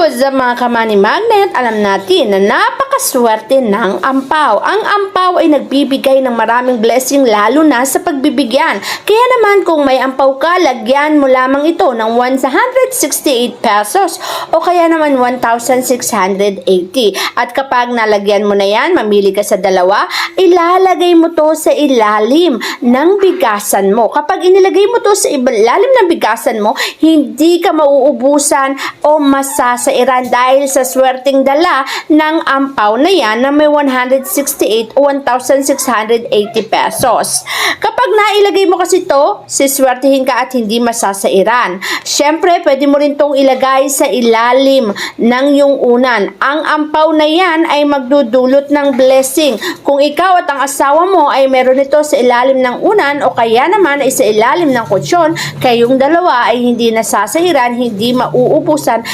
Sa mga kamani magnet, alam natin na napakaswerte ng ampaw. Ang ampaw ay nagbibigay ng maraming blessing lalo na sa pagbibigyan. Kaya naman kung may ampaw ka, lagyan mo lamang ito ng 168 pesos o kaya naman 1,680. At kapag nalagyan mo na yan, mamili ka sa dalawa, ilalagay mo to sa ilalim ng bigasan mo. Kapag inilagay mo to sa ilalim ng bigasan mo, hindi ka mauubusan o masasairan dahil sa swerteng dala ng ampaw na yan na may 168 o 1,680 pesos. Kapag nailagay mo kasi to, siswertihin ka at hindi masasairan. Siyempre, pwede mo rin tong ilagay sa ilalim ng iyong unan. Ang ampaw na yan ay magdudulot ng blessing. Kung ikaw at ang asawa mo ay meron ito sa ilalim ng unan o kaya naman ay sa ilalim ng kutsyon, kayong dalawa ay hindi nasasairan, hindi mauubusan